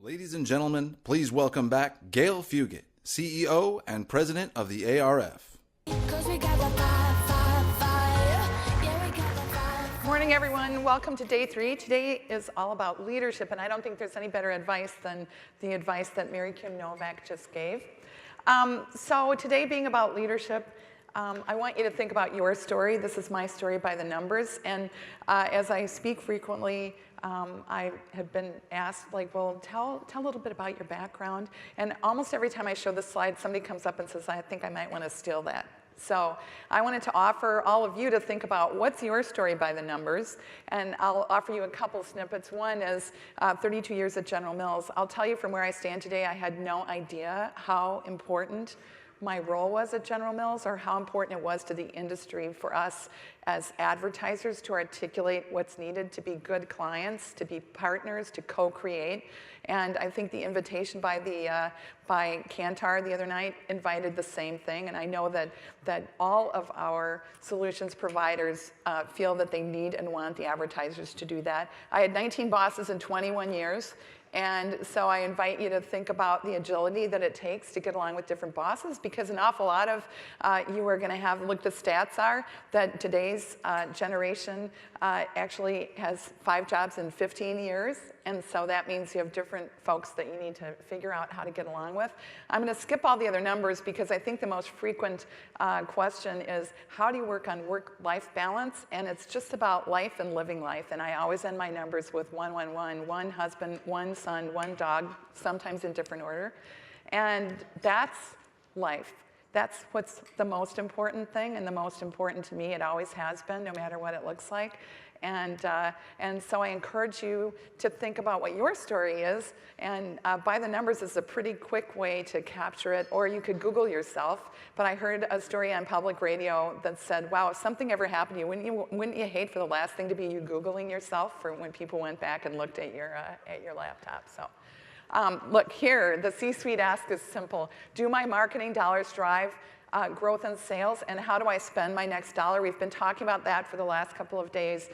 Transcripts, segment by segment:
Ladies and gentlemen, please welcome back Gayle Fuguitt, CEO and President of the ARF. Morning, everyone. Welcome to day 3. Today is all about leadership, and I don't think there's any better advice than the advice that Mary Kim Novak just gave. So today being about leadership, I want you to think about your story. This is my story by the numbers, and as I speak frequently, I have been asked, like, well, tell a little bit about your background. And almost every time I show this slide, somebody comes up and says, I think I might want to steal that. So I wanted to offer all of you to think about what's your story by the numbers. And I'll offer you a couple snippets. One is 32 years at General Mills. I'll tell you from where I stand today, I had no idea how important my role was at General Mills, or how important it was to the industry for us as advertisers to articulate what's needed to be good clients, to be partners, to co-create. And I think the invitation by Kantar the other night invited the same thing. And I know that all of our solutions providers feel that they need and want the advertisers to do that. I had 19 bosses in 21 years. And so I invite you to think about the agility that it takes to get along with different bosses, because an awful lot of you are going to have, look, the stats are that today's generation actually has 5 jobs in 15 years. And so that means you have different folks that you need to figure out how to get along with. I'm going to skip all the other numbers because I think the most frequent question is, how do you work on work-life balance? And it's just about life and living life. And I always end my numbers with 1, 1, 1, 1 husband, 1 son, 1 dog, sometimes in different order. And that's life. That's what's the most important thing, and the most important to me. It always has been, no matter what it looks like. And so I encourage you to think about what your story is. And by the numbers is a pretty quick way to capture it, or you could Google yourself. But I heard a story on public radio that said, wow, if something ever happened to you, wouldn't you hate for the last thing to be you Googling yourself for when people went back and looked at your laptop? So. Look here, the CSuite Ask is simple. Do my marketing dollars drive growth and sales, and how do I spend my next dollar? We've been talking about that for the last couple of days.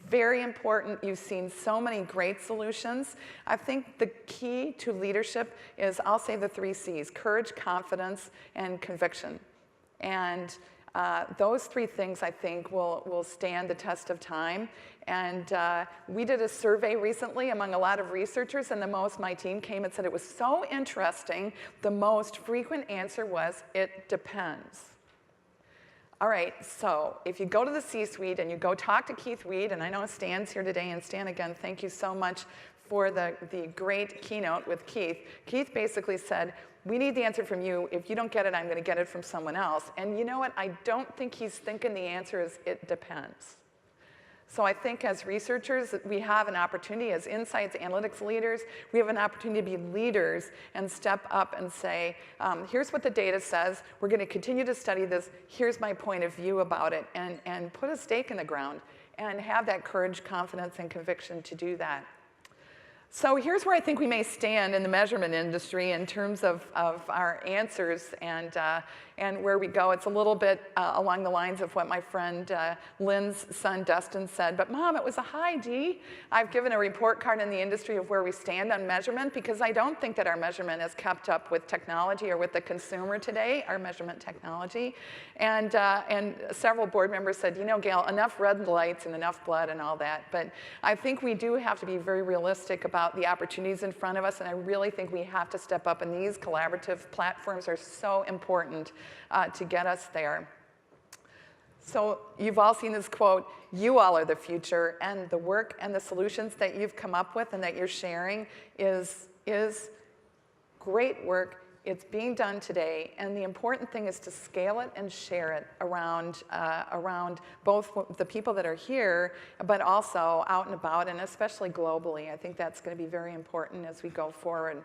Very important. You've seen so many great solutions. I think the key to leadership is, I'll say the 3 C's: courage, confidence, and conviction. And those 3 things, I think, will stand the test of time. And we did a survey recently among a lot of researchers, and my team came and said it was so interesting. The most frequent answer was, it depends. All right, so if you go to the C-suite and you go talk to Keith Weed, and I know Stan's here today, and Stan, again, thank you so much for the great keynote with Keith. Keith basically said, we need the answer from you. If you don't get it, I'm going to get it from someone else. And you know what? I don't think he's thinking the answer is, it depends. So I think as researchers, we have an opportunity, as insights analytics leaders, we have an opportunity to be leaders and step up and say, here's what the data says. We're going to continue to study this. Here's my point of view about it. And put a stake in the ground and have that courage, confidence, and conviction to do that. So here's where I think we may stand in the measurement industry in terms of our answers and where we go. It's a little bit along the lines of what my friend Lynn's son Dustin said. But Mom, it was a high D. I've given a report card in the industry of where we stand on measurement, because I don't think that our measurement has kept up with technology or with the consumer today, our measurement technology. And several board members said, you know, Gayle, enough red lights and enough blood and all that. But I think we do have to be very realistic about the opportunities in front of us, and I really think we have to step up, and these collaborative platforms are so important to get us there. So you've all seen this quote, you all are the future, and the work and the solutions that you've come up with and that you're sharing is great work. It's being done today, and the important thing is to scale it and share it around both the people that are here, but also out and about, and especially globally. I think that's going to be very important as we go forward.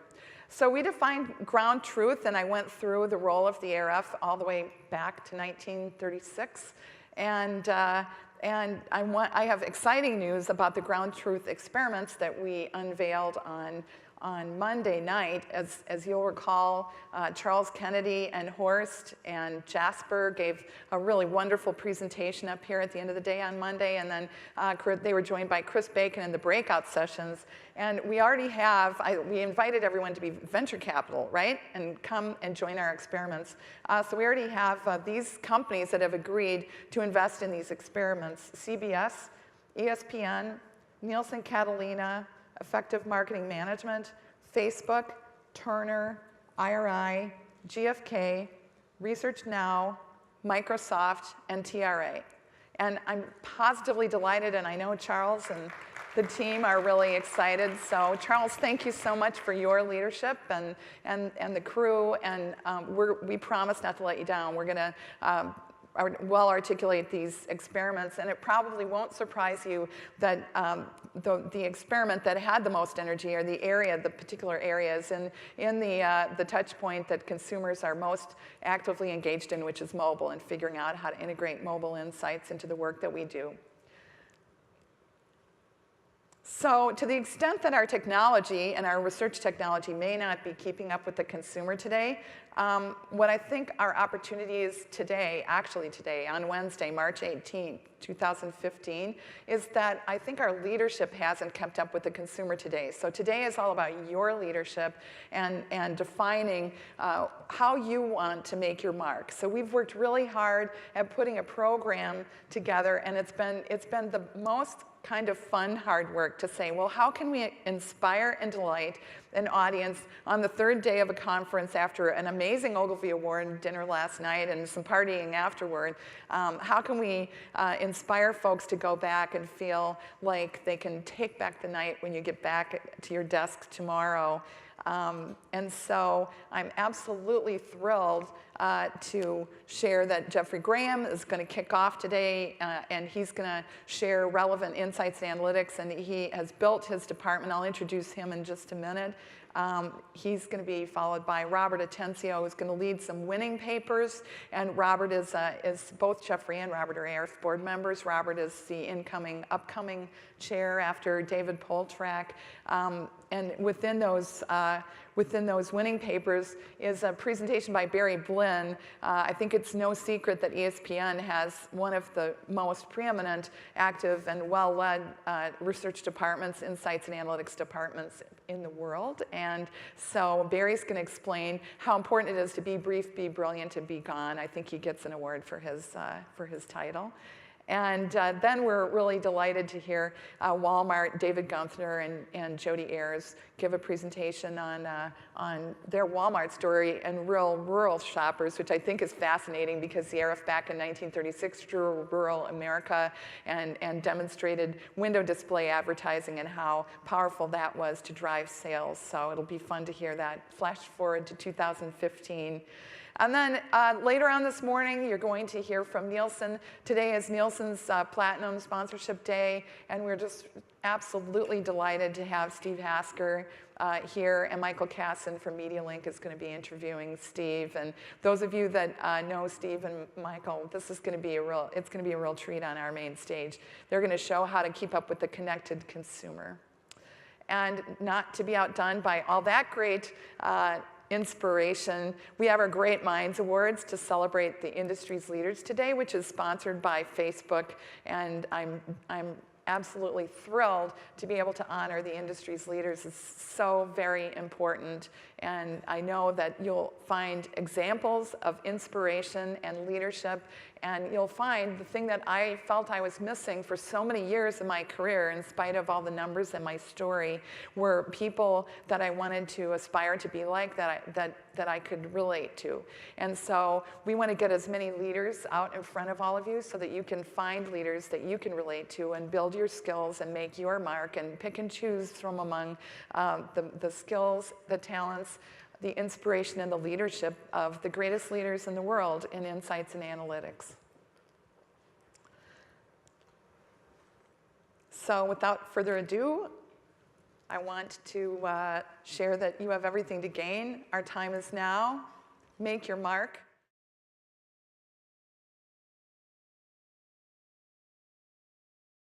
So we defined ground truth, and I went through the role of the ARF all the way back to 1936, and I have exciting news about the ground truth experiments that we unveiled on on Monday night. As you'll recall, Charles Kennedy and Horst and Jasper gave a really wonderful presentation up here at the end of the day on Monday, and then they were joined by Chris Bacon in the breakout sessions. And we already have, we invited everyone to be venture capital, right? And come and join our experiments. So we already have these companies that have agreed to invest in these experiments: CBS, ESPN, Nielsen Catalina, Effective Marketing Management, Facebook, Turner, IRI, GfK, Research Now, Microsoft, and TRA. And I'm positively delighted, and I know Charles and the team are really excited. So Charles, thank you so much for your leadership and the crew, and we promise not to let you down. We're going to well articulate these experiments, and it probably won't surprise you that the experiment that had the most energy, or the particular areas in the touch point that consumers are most actively engaged in, which is mobile, and figuring out how to integrate mobile insights into the work that we do. So to the extent that our technology and our research technology may not be keeping up with the consumer today, what I think our opportunity is today, actually today, on Wednesday, March 18th, 2015, is that I think our leadership hasn't kept up with the consumer today. So today is all about your leadership and defining how you want to make your mark. So we've worked really hard at putting a program together, and it's been the most kind of fun, hard work to say, well, how can we inspire and delight an audience on the third day of a conference after an amazing Ogilvy Award dinner last night and some partying afterward? How can we inspire folks to go back and feel like they can take back the night when you get back to your desk tomorrow? And so I'm absolutely thrilled to share that Jeffrey Graham is going to kick off today, and he's going to share relevant insights and analytics, and he has built his department. I'll introduce him in just a minute. He's going to be followed by Robert Atencio, who's going to lead some winning papers. And Robert is both Jeffrey and Robert are ARF board members. Robert is the upcoming chair after David Poltrak. And within those winning papers is a presentation by Barry Blinn. I think it's no secret that ESPN has one of the most preeminent, active, and well-led research departments, insights and analytics departments in the world. And so Barry's going to explain how important it is to be brief, be brilliant, and be gone. I think he gets an award for his title. And then we're really delighted to hear Walmart, David Gunther and Jody Ayers give a presentation on their Walmart story and rural shoppers, which I think is fascinating because the ARF back in 1936 drew rural America and demonstrated window display advertising and how powerful that was to drive sales. So it'll be fun to hear that. Flash forward to 2015. And then later on this morning, you're going to hear from Nielsen. Today is Nielsen's Platinum Sponsorship Day, and we're just absolutely delighted to have Steve Hasker here, and Michael Casson from MediaLink is going to be interviewing Steve. And those of you that know Steve and Michael, this is going to be it's going to be a real treat on our main stage. They're going to show how to keep up with the connected consumer. And not to be outdone by all that great inspiration, we have our Great Minds Awards to celebrate the industry's leaders today, which is sponsored by Facebook, and I'm absolutely thrilled to be able to honor the industry's leaders. It's so very important, and I know that you'll find examples of inspiration and leadership, and you'll find the thing that I felt I was missing for so many years in my career, in spite of all the numbers in my story, were people that I wanted to aspire to be like, that I could relate to. And so we want to get as many leaders out in front of all of you so that you can find leaders that you can relate to and build your skills and make your mark and pick and choose from among the skills, the talents, the inspiration, and the leadership of the greatest leaders in the world in insights and analytics. So without further ado, I want to share that you have everything to gain. Our time is now. Make your mark.